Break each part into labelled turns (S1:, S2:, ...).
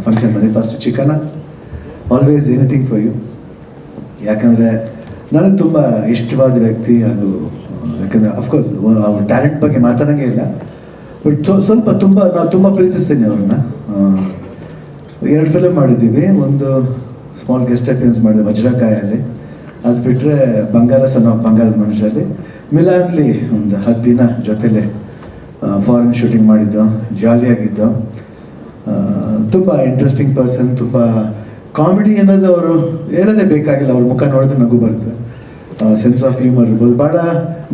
S1: Function ಬಂದಿದ್ದು. First ಚಿಕನ always anything for you. ಯಾಕಂದರೆ ನನಗೆ ತುಂಬ ಇಷ್ಟವಾದ ವ್ಯಕ್ತಿ. ಹಾಗೂ ಯಾಕಂದರೆ ಅಫ್ಕೋರ್ಸ್ ಅವ್ರ ಟ್ಯಾಲೆಂಟ್ ಬಗ್ಗೆ ಮಾತಾಡೋಂಗೇ ಇಲ್ಲ, ಬಟ್ ಸ್ವಲ್ಪ ನಾವು ತುಂಬ ಪ್ರೀತಿಸ್ತೀನಿ ಅವ್ರನ್ನ. 2 ಫಿಲಮ್ ಮಾಡಿದ್ದೀವಿ. ಒಂದು ಸ್ಮಾಲ್ ಗೆಸ್ಟ್ ಅಪಿಯರೆನ್ಸ್ ಮಾಡಿದೆ ವಜ್ರಕಾಯಲ್ಲಿ, ಅದು ಬಿಟ್ಟರೆ ಬಂಗಾರದ ಮನುಷ್ಯರಲ್ಲಿ, ಮಿಲಾನ್ಲಿ ಒಂದು 10 ದಿನ ಜೊತೆಲೆ ಫಾರಿನ್ ಶೂಟಿಂಗ್ ಮಾಡಿದ್ದು, ಜಾಲಿಯಾಗಿದ್ದು. ತುಂಬ ಇಂಟ್ರೆಸ್ಟಿಂಗ್ ಪರ್ಸನ್. ತುಂಬ ಕಾಮಿಡಿ ಅನ್ನೋದು ಅವರು ಹೇಳೋದೇ ಬೇಕಾಗಿಲ್ಲ, ಅವ್ರ ಮುಖ ನೋಡಿದ್ರೆ ನಗು ಬರುತ್ತೆ. ಸೆನ್ಸ್ ಆಫ್ ಹ್ಯೂಮರ್ ಇರ್ಬೋದು, ಭಾಳ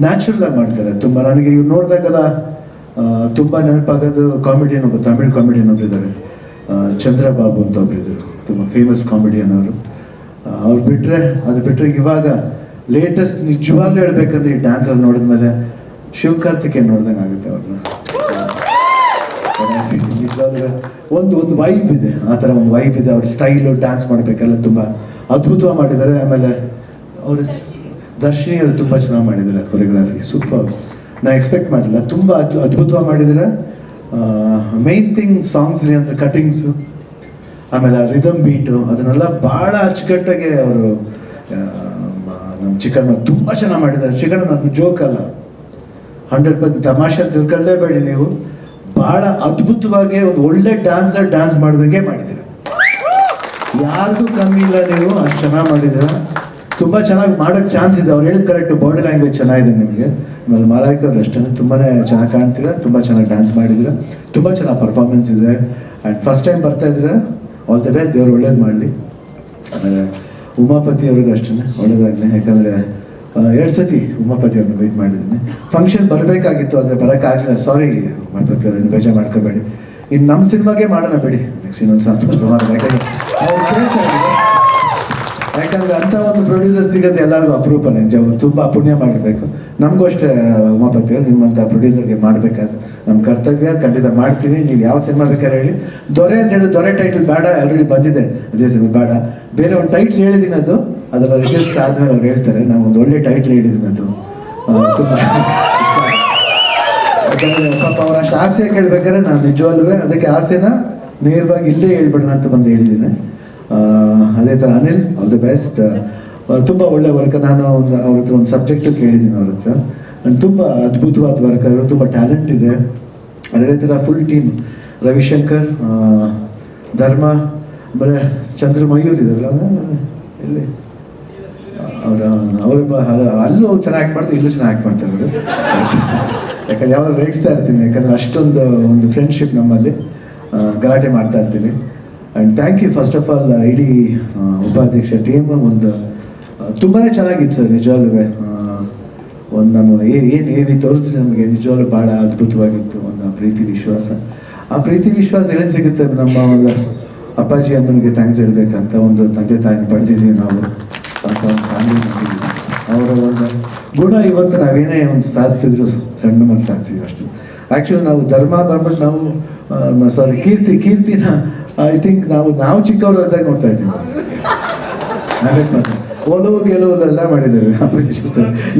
S1: ನ್ಯಾಚುರಲಾಗಿ ಮಾಡ್ತಾರೆ. ತುಂಬ ನನಗೆ ಇವ್ರು ನೋಡಿದಾಗೆಲ್ಲ ತುಂಬ ನೆನಪಾಗೋದು ಕಾಮಿಡಿಯನ್, ಒಬ್ಬ ತಮಿಳ್ ಕಾಮಿಡಿಯನ್ ಒಬ್ಬರಿದ್ದಾರೆ, ಚಂದ್ರಬಾಬು ಅಂತ ಒಬ್ಬರಿದ್ದರು, ತುಂಬ ಫೇಮಸ್ ಕಾಮಿಡಿಯನ್ ಅವರು. ಅವ್ರು ಅದು ಬಿಟ್ಟರೆ ಇವಾಗ ಲೇಟೆಸ್ಟ್ ನಿಜವಾಗ್ಲೂ ಹೇಳ್ಬೇಕಂದ್ರೆ ಈ ಡ್ಯಾನ್ಸರ್ ನೋಡಿದ್ಮೇಲೆ ಶಿವಕಾರ್ತಿಕೇಯನ್ ನೋಡ್ದಂಗೆ ಆಗುತ್ತೆ ಅವ್ರನ್ನ. ನಿಜವಾಗ್ಲೂ ಒಂದು ವೈಬ್ ಇದೆ, ಆ ಥರ ಒಂದು ವೈಬ್ ಇದೆ. ಅವ್ರ ಸ್ಟೈಲು, ಡ್ಯಾನ್ಸ್ ಮಾಡಬೇಕೆಲ್ಲ ತುಂಬ ಅದ್ಭುತವಾಗಿ ಮಾಡಿದ್ದಾರೆ. ಆಮೇಲೆ ಅವರು ದರ್ಶಿನಿ ಅವರು ತುಂಬ ಚೆನ್ನಾಗಿ ಮಾಡಿದ್ದಾರೆ ಕೊರಿಯೋಗ್ರಾಫಿ, ಸೂಪರ್. ನಾನು ಎಕ್ಸ್ಪೆಕ್ಟ್ ಮಾಡಿಲ್ಲ, ತುಂಬ ಅದ್ಭುತವಾಗಿ ಮಾಡಿದ್ದಾರೆ. ಮೈನ್ ಥಿಂಗ್ ಸಾಂಗ್ಸ್ಲಿ ಅಂತ ಕಟಿಂಗ್ಸು, ಆಮೇಲೆ ರಿದಮ್ ಬೀಟು, ಅದನ್ನೆಲ್ಲ ಭಾಳ ಅಚ್ಚುಕಟ್ಟಾಗಿ ಅವರು ನಮ್ಮ ಚಿಕನ್ ತುಂಬ ಚೆನ್ನಾಗಿ ಮಾಡಿದ್ದಾರೆ. ಚಿಕನ್ ನನಗೆ ಜೋಕ್ ಅಲ್ಲ, 100% ತಮಾಷೆ ತಿಳ್ಕೊಳ್ಳೇಬೇಡಿ ನೀವು. ಭಾಳ ಅದ್ಭುತವಾಗಿ ಒಂದು ಒಳ್ಳೆ ಡ್ಯಾನ್ಸ್ ಮಾಡಿದಂಗೆ ಮಾಡಿದ್ದೀರ. ಯಾರಿಗೂ ಕಮ್ಮಿ ಇಲ್ಲ, ನೀವು ಅಷ್ಟು ಚೆನ್ನಾಗಿ ಮಾಡಿದ್ದೀರ. ತುಂಬ ಚೆನ್ನಾಗಿ ಮಾಡೋಕ್ಕೆ ಚಾನ್ಸ್ ಇದೆ. ಅವ್ರು ಹೇಳಿದ ಕರೆಕ್ಟ್, ಬಾಡಿ ಲ್ಯಾಂಗ್ವೇಜ್ ಚೆನ್ನಾಗಿದೆ ನಿಮಗೆ. ಆಮೇಲೆ ಮಾಲಾಯ್ಕ ಅವ್ರು ಅಷ್ಟೇ ತುಂಬ ಚೆನ್ನಾಗಿ ಕಾಣ್ತೀರ, ತುಂಬ ಚೆನ್ನಾಗಿ ಡ್ಯಾನ್ಸ್ ಮಾಡಿದ್ದೀರ, ತುಂಬ ಚೆನ್ನಾಗಿ ಪರ್ಫಾರ್ಮೆನ್ಸ್ ಇದೆ. ಆ್ಯಂಡ್ ಫಸ್ಟ್ ಟೈಮ್ ಬರ್ತಾ ಇದ್ದೀರ, ಆಲ್ ದ ಬೆಸ್ಟ್, ದೇವ್ರು ಒಳ್ಳೇದು ಮಾಡಲಿ. ಆಮೇಲೆ ಉಮಾಪತಿ ಅವ್ರಿಗೂ ಅಷ್ಟೇ ಒಳ್ಳೇದಾಗಲಿ. ಯಾಕಂದರೆ 2 ಸತಿ ಉಮಾಪತಿ ಅವ್ರನ್ನ ವೇಟ್ ಮಾಡಿದ್ದೀನಿ. ಫಂಕ್ಷನ್ ಬರಬೇಕಾಗಿತ್ತು, ಆದರೆ ಬರೋಕ್ಕಾಗಲಿಲ್ಲ. ಸಾರಿ ಉಮಾಪತಿ ಅವ್ರನ್ನ ಬೇಜಾರು ಮಾಡ್ಕೋಬೇಡಿ. ಇನ್ನು ನಮ್ಮ ಸಿನಿಮಾಗೆ ಮಾಡೋಣ ಬಿಡಿ, ನೆಕ್ಸ್ಟ್ ಇನ್ನೊಂದು ಸುಮಾರು. ಯಾಕಂದರೆ ಅವ್ರು ಕೇಳ್ತಾ ಇದ್ದಾರೆ, ಯಾಕಂದರೆ ಅಂಥ ಒಂದು ಪ್ರೊಡ್ಯೂಸರ್ ಸಿಗೋದು ಎಲ್ಲರಿಗೂ ಅಪರೂಪ. ನಿಜ ತುಂಬ ಪುಣ್ಯ ಮಾಡಿರಬೇಕು. ನಮಗೂ ಅಷ್ಟೇ ಉಮಾಪತಿ ಅವರು, ನಿಮ್ಮಂಥ ಪ್ರೊಡ್ಯೂಸರ್ಗೆ ಮಾಡಬೇಕಾದ್ರೆ ನಮ್ಮ ಕರ್ತವ್ಯ. ಖಂಡಿತ ಮಾಡ್ತೀವಿ. ನೀವು ಯಾವ ಸಿನಿಮಾ ಬೇಕಾದ್ರೆ ಹೇಳಿ. ದೊರೆ ಅಂತ ಹೇಳಿ, ದೊರೆ ಟೈಟಲ್ ಬೇಡ, ಆಲ್ರೆಡಿ ಬಂದಿದೆ ಅದೇ ಸಿನಿಮಾ ಬೇಡ. ಬೇರೆ ಒಂದು ಟೈಟ್ಲ್ ಹೇಳಿದ್ದೀನಿ, ಅದರ ರಿಜಿಸ್ಟರ್ ಆದಮೇಲೆ ಅವ್ರು ಹೇಳ್ತಾರೆ. ನಾವು ಒಂದು ಒಳ್ಳೆ ಟೈಟ್ಲ್ ಹೇಳಿದ್ದೀನಿ, ಅದು ತುಂಬ ಯಾಕಂದರೆ ಪಾಪ ಅವ್ರ ಅಷ್ಟು ಆಸೆ ಕೇಳ್ಬೇಕಾದ್ರೆ ನಾನು ನಿಜವಾಗ್ಲೂ ಅದಕ್ಕೆ ಆಸೆನ ನೇರವಾಗಿ ಇಲ್ಲೇ ಹೇಳ್ಬಿಡೋಣ ಅಂತ ಬಂದು ಹೇಳಿದ್ದೀನಿ. ಅದೇ ಥರ ಅನಿಲ್, ಆಲ್ ದಿ ಬೆಸ್ಟ್. ತುಂಬ ಒಳ್ಳೆ ವರ್ಕ್. ನಾನು ಅವ್ರ ಹತ್ರ ಒಂದು ಸಬ್ಜೆಕ್ಟು ಕೇಳಿದ್ದೀನಿ ಅವ್ರ ಹತ್ರ. ತುಂಬ ಅದ್ಭುತವಾದ ವರ್ಕ್, ಅವರು ತುಂಬ ಟ್ಯಾಲೆಂಟ್ ಇದೆ. ಅದೇ ಥರ ಫುಲ್ ಟೀಮ್, ರವಿಶಂಕರ್, ಧರ್ಮ, ಆಮೇಲೆ ಚಂದ್ರ ಮಯೂರ್ ಇದಾರಲ್ಲ ಇಲ್ಲಿ, ಅವರು ಅಲ್ಲೂ ಚೆನ್ನಾಗಿ ಆ್ಯಕ್ಟ್ ಮಾಡ್ತಾರೆ, ಇಲ್ಲೂ ಚೆನ್ನಾಗಿ ಆ್ಯಕ್ಟ್ ಮಾಡ್ತಾರೆ ಅವರು. ಯಾಕಂದ್ರೆ ಯಾವಾಗ ರೇಗಿಸ್ತಾ ಇರ್ತೀನಿ, ಯಾಕಂದರೆ ಅಷ್ಟೊಂದು ಒಂದು ಫ್ರೆಂಡ್ಶಿಪ್ ನಮ್ಮಲ್ಲಿ, ಗಲಾಟೆ ಮಾಡ್ತಾ ಇರ್ತೀವಿ. And thank you first of all ಇಡೀ ಉಪಾಧ್ಯಕ್ಷ ಟೀಮ್. ಒಂದು ತುಂಬಾ ಚೆನ್ನಾಗಿತ್ತು ಸರ್, ನಿಜವಾಗ್ಲೂ. ಒಂದು ನಾನು ಏನು ಹೇವಿ ತೋರಿಸಿದ್ರೆ ನಮಗೆ ನಿಜವಾಗ್ಲೂ ಭಾಳ ಅದ್ಭುತವಾಗಿತ್ತು. ಒಂದು ಪ್ರೀತಿ ವಿಶ್ವಾಸ, ಆ ಪ್ರೀತಿ ವಿಶ್ವಾಸ ಏನು ಸಿಗುತ್ತೆ, ನಮ್ಮ ಒಂದು ಅಪ್ಪಾಜಿ ಅಮ್ಮನಿಗೆ ಥ್ಯಾಂಕ್ಸ್ ಹೇಳ್ಬೇಕಂತ ಒಂದು ತಂದೆ ತಾಯಿನ ಪಡೆದಿದ್ದೀವಿ ನಾವು ಅಂತ ಒಂದು ಫ್ಯಾಮಿಲಿ ಮಾಡಿದ್ದೀವಿ. ಅವರ ಒಂದು ಗುಣ ಇವತ್ತು ನಾವೇನೇ ಒಂದು ಸಾಧಿಸಿದ್ರು, ಸಣ್ಣ ಮನೆ ಸಾಧಿಸಿದ್ರು ಅಷ್ಟೇ. ಆ್ಯಕ್ಚುಲಿ ನಾವು ಧರ್ಮ ಬಂದ್ಬಿಟ್ಟು ನಾವು ಸಾರಿ ಕೀರ್ತಿನ ಐ ಥಿಂಕ್ ನಾವು ಚಿಕ್ಕವರು ಇದ್ದಾಗ ನೋಡ್ತಾ ಇದ್ದೀವಿ. 100% ಒಲವು ಗೆಲುವುಲೆಲ್ಲ ಮಾಡಿದ್ದೇವೆ.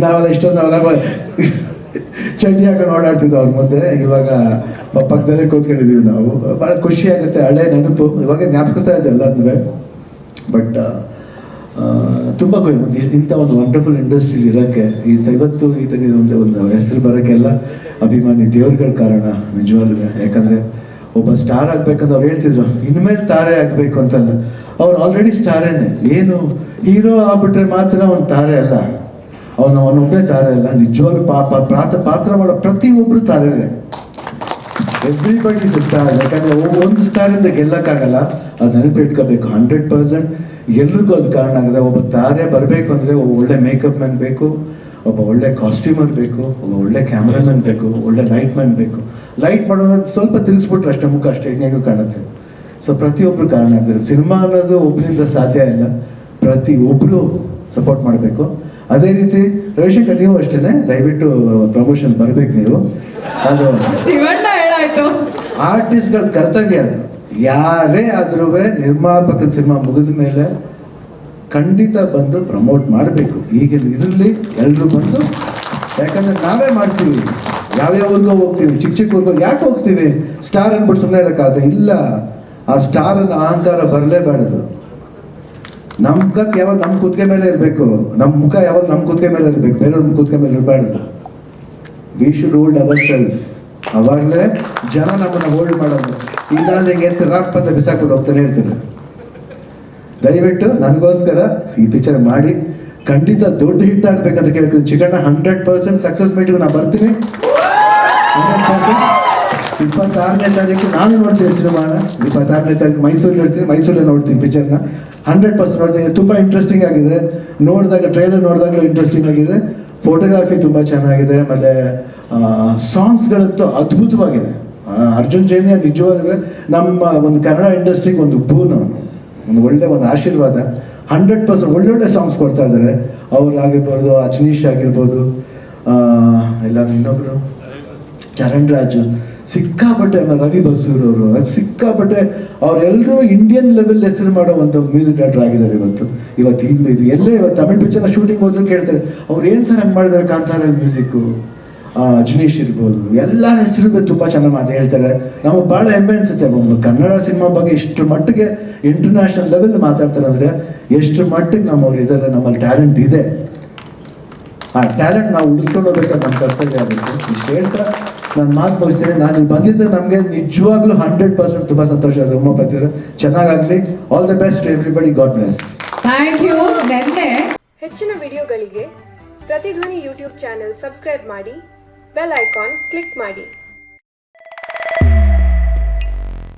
S1: ನಾವೆಲ್ಲ ಇಷ್ಟೊಂದು ನಾವೆಲ್ಲ ಚಡ್ಡಿ ಹಾಕೊಂಡು ಓಡಾಡ್ತಿದ್ವಿ ಅವ್ರ ಮುಂದೆ. ಇವಾಗ ಪಕ್ಕದಲ್ಲೇ ಕೂತ್ಕೊಂಡಿದ್ದೀವಿ ನಾವು. ಭಾಳ ಖುಷಿ ಆಗುತ್ತೆ, ಹಳೆ ನೆನಪು ಇವಾಗ ಜ್ಞಾಪಿಸ್ತಾ ಇದೆ ಎಲ್ಲದನ್ನೂ. ಬಟ್ ತುಂಬ ಇಂಥ ಒಂದು ವಂಡರ್ಫುಲ್ ಇಂಡಸ್ಟ್ರಿಲಿ ಇರೋಕ್ಕೆ, ಇವತ್ತು ಒಂದು ಹೆಸರು ಬರೋಕ್ಕೆಲ್ಲ ಅಭಿಮಾನಿ ದೇವ್ರುಗಳ ಕಾರಣ ನಿಜವಾಗ್ಲೂ. ಯಾಕಂದರೆ ಒಬ್ಬ ಸ್ಟಾರ್ ಆಗ್ಬೇಕಂತ ಅವ್ರು ಹೇಳ್ತಿದ್ರು, ಇನ್ಮೇಲೆ ತಾರೆ ಆಗಬೇಕು ಅಂತಲ್ಲ. ಅವ್ರು ಆಲ್ರೆಡಿ ಸ್ಟಾರೇನೆ. ಏನು ಹೀರೋ ಆಗ್ಬಿಟ್ರೆ ಮಾತ್ರ ಅವ್ನು ತಾರೆ ಅಲ್ಲ, ಅವನೊಬ್ಬನೇ ತಾರೆ ಅಲ್ಲ. ನಿಜವಾಗ್ಲೂ ಪಾತ್ರ ಮಾಡೋ ಪ್ರತಿಯೊಬ್ಬರು ತಾರೇನೆ. Everybody is star. ಯಾಕಂದರೆ ಒಂದು ಸ್ಟಾರಿಂದ ಗೆಲ್ಲಕ್ಕಾಗಲ್ಲ, ಅದು ನೆನಪಿಟ್ಕೋಬೇಕು. 100% ಎಲ್ರಿಗೂ ಅದು ಕಾರಣ ಆಗಿದೆ. ಒಬ್ಬ ತಾರೆ ಬರಬೇಕು ಅಂದರೆ ಒಬ್ಬ ಒಳ್ಳೆ ಮೇಕಪ್ ಮ್ಯಾನ್ ಬೇಕು, ಒಬ್ಬ ಒಳ್ಳೆ ಕಾಸ್ಟ್ಯೂಮರ್ ಬೇಕು, ಒಬ್ಬ ಒಳ್ಳೆ ಕ್ಯಾಮ್ರಾಮನ್ ಬೇಕು, ಒಳ್ಳೆ ಲೈಟ್ ಮ್ಯಾನ್ ಬೇಕು. ಲೈಟ್ ಮಾಡೋದು ಸ್ವಲ್ಪ ತಿರುಗಿಸ್ಬಿಟ್ರೆ ಅಷ್ಟೇ ಮುಖ ಅಷ್ಟೇ ಹೆಂಗೂ ಕಾಣುತ್ತೆ. ಸೊ ಪ್ರತಿಯೊಬ್ಬರು ಕಾರಣ ಆಗ್ತಾರೆ. ಸಿನಿಮಾ ಅನ್ನೋದು ಒಬ್ಬರಿಂದ ಸಾಧ್ಯ ಇಲ್ಲ, ಪ್ರತಿಯೊಬ್ಬರು ಸಪೋರ್ಟ್ ಮಾಡಬೇಕು. ಅದೇ ರೀತಿ ರವಿಶಂಕರ್, ನೀವು ಅಷ್ಟೇ ದಯವಿಟ್ಟು ಪ್ರಮೋಷನ್ ಬರಬೇಕು ನೀವು. ಅದು ಆರ್ಟಿಸ್ಟ್ಗಳ ಕರ್ತವ್ಯ. ಅದು ಯಾರೇ ಆದ್ರೂ ನಿರ್ಮಾಪಕನ ಸಿನಿಮಾ ಮುಗಿದ ಮೇಲೆ ಖಂಡಿತ ಬಂದು ಪ್ರಮೋಟ್ ಮಾಡಬೇಕು. ಈಗಿನ ಇದರಲ್ಲಿ ಎಲ್ಲರೂ ಬಂದು, ಯಾಕಂದ್ರೆ ನಾವೇ ಮಾಡ್ತೀವಿ, ಯಾವ್ಯಾವ ಊರಿಗೋ ಹೋಗ್ತೀವಿ, ಚಿಕ್ಕ ಊರಿಗೋ ಯಾಕೆ ಹೋಗ್ತೀವಿ, ಸ್ಟಾರ್ ಅಂದ್ಬಿಟ್ಟು ಸುಮ್ಮನೆ ಇರೋಕ್ಕಾಗತ್ತೆ ಇಲ್ಲ. ಆ ಸ್ಟಾರ್ ಅಹಂಕಾರ ಬರಲೇಬಾರ್ದು. ನಮ್ಮ ಕತ್ ಯಾವಾಗ ನಮ್ಮ ಕುತ್ತಿಗೆ ಮೇಲೆ ಇರಬೇಕು, ನಮ್ಮ ಮುಖ ಯಾವಾಗ ನಮ್ಮ ಕುತ್ತಿಗೆ ಮೇಲೆ ಇರಬೇಕು, ಬೇರೆಯವ್ರ ಕುತ್ತಿಗೆ ಮೇಲೆ ಇರಬಾರ್ದು. We should hold our self. ಅವಾಗಲೇ ಜನ ನಮ್ಮನ್ನು ಹೋಲ್ಡ್ ಮಾಡೋದು. ಇಲ್ಲಾಂದ್ರೆ ಹೆಂಗೆ ರಾಪ್ ಅಂತ ಬಿಸಾಕೊಂಡು ಹೋಗ್ತಾನೆ ಇರ್ತಾರೆ. ದಯವಿಟ್ಟು ನನಗೋಸ್ಕರ ಈ ಪಿಕ್ಚರ್ ಮಾಡಿ ಖಂಡಿತ ದೊಡ್ಡ ಹಿಟ್ ಆಗ್ಬೇಕಂತ ಕೇಳ್ತೀನಿ. ಚಿಕಣ್ಣ 100% ಸಕ್ಸಸ್ ಮೀಟಿಗೆ ನಾನು ಬರ್ತೀನಿ. 100%. 26ನೇ ತಾರೀಕು ನಾನು ನೋಡ್ತೀನಿ ಸಿನಿಮಾನ. 26ನೇ ತಾರೀಕು ಮೈಸೂರಲ್ಲಿ ಇರ್ತೀನಿ, ಮೈಸೂರಲ್ಲಿ ನೋಡ್ತೀನಿ ಪಿಕ್ಚರ್ನ. 100% ನೋಡ್ತೀನಿ. ತುಂಬ ಇಂಟ್ರೆಸ್ಟಿಂಗ್ ಆಗಿದೆ. ನೋಡಿದಾಗ ಟ್ರೈಲರ್ ನೋಡಿದಾಗಲೂ ಇಂಟ್ರೆಸ್ಟಿಂಗ್ ಆಗಿದೆ. ಫೋಟೋಗ್ರಾಫಿ ತುಂಬ ಚೆನ್ನಾಗಿದೆ. ಆಮೇಲೆ ಸಾಂಗ್ಸ್ಗಳಂತೂ ಅದ್ಭುತವಾಗಿದೆ. ಅರ್ಜುನ್ ಜನ್ಯ ನಿಜವಾಗ್ಲೂ ನಮ್ಮ ಒಂದು ಕನ್ನಡ ಇಂಡಸ್ಟ್ರಿಗೆ ಒಂದು ಬೂನ್, ಒಂದು ಒಳ್ಳೆ ಒಂದು ಆಶೀರ್ವಾದ. 100% ಒಳ್ಳೊಳ್ಳೆ ಸಾಂಗ್ಸ್ ಕೊಡ್ತಾ ಇದ್ದಾರೆ. ಅವ್ರಾಗಿರ್ಬೋದು, ಅಜನೀಶ್ ಆಗಿರ್ಬೋದು, ಇಲ್ಲ ಇನ್ನೊಬ್ರು ಚರಣ್ ರಾಜು, ಸಿಕ್ಕಾಪಟ್ಟೆ. ಆಮೇಲೆ ರವಿ ಬಸೂರವರು ಸಿಕ್ಕಾಪಟ್ಟೆ. ಅವರೆಲ್ಲರೂ ಇಂಡಿಯನ್ ಲೆವೆಲ್ ಹೆಸರು ಮಾಡೋ ಒಂದು ಮ್ಯೂಸಿಕ್ ಡೈರೆಕ್ಟರ್ ಆಗಿದ್ದಾರೆ ಇವತ್ತು ಎಲ್ಲೇ ಇವತ್ತು ತಮಿಳ್ ಪಿಕ್ಚರ್ನ ಶೂಟಿಂಗ್ ಹೋದ್ರು ಕೇಳ್ತಾರೆ, ಅವ್ರು ಏನು ಸರ್ ಹಂಗೆ ಮಾಡಿದ್ದಾರೆ ಕಾಂತಾರಲ್ಲಿ ಮ್ಯೂಸಿಕ್ಕು. ಅಜನೀಶ್ ಇರ್ಬೋದು, ಎಲ್ಲರ ಹೆಸರು ತುಂಬ ಚೆನ್ನಾಗಿ ಹೇಳ್ತಾರೆ. ನಮಗೆ ಭಾಳ ಹೆಮ್ಮೆ ಅನಿಸುತ್ತೆ ಒಂದು ಕನ್ನಡ ಸಿನಿಮಾ ಬಗ್ಗೆ ಇಷ್ಟು ಮಟ್ಟಿಗೆ ಇಂಟರ್ನ್ಯಾಷನಲ್ ಲೆವೆಲ್ ಮಾತಾಡ್ತಾರೆ ಅಂದರೆ ಎಷ್ಟು ಮಟ್ಟಿಗೆ ನಮ್ಮವ್ರು ಇದ್ದಾರೆ, ನಮ್ಮಲ್ಲಿ ಟ್ಯಾಲೆಂಟ್ ಇದೆ. ಆ ಟ್ಯಾಲೆಂಟ್ ನಾವು ಉಳಿಸ್ಕೊಂಡು ಹೋಗ್ಬೇಕಾದ್ರೆ ನಮ್ಮ ಕರ್ತವ್ಯ ಆಗುತ್ತೆ. ಇಷ್ಟು ಹೇಳ್ತಾ ನಾನು ಮಾತು ಮುಗಿಸ್ತೇನೆ. ನಾನು ಇಲ್ಲಿ ಬಂದಿದ್ದರೆ ನಮಗೆ ನಿಜವಾಗ್ಲೂ 100% ತುಂಬ ಸಂತೋಷ ಇದೆ. ಉಮಾಪತಿಯವರು ಚೆನ್ನಾಗಾಗಲಿ. All the best everybody. God bless.
S2: Thank you.
S3: ಹೆಚ್ಚಿನ ವಿಡಿಯೋಗಳಿಗೆ ಪ್ರತಿಧ್ವನಿ ಯೂಟ್ಯೂಬ್ ಚಾನೆಲ್ ಸಬ್ಸ್ಕ್ರೈಬ್ ಮಾಡಿ, ಬೆಲ್ ಐಕಾನ್ ಕ್ಲಿಕ್ ಮಾಡಿ.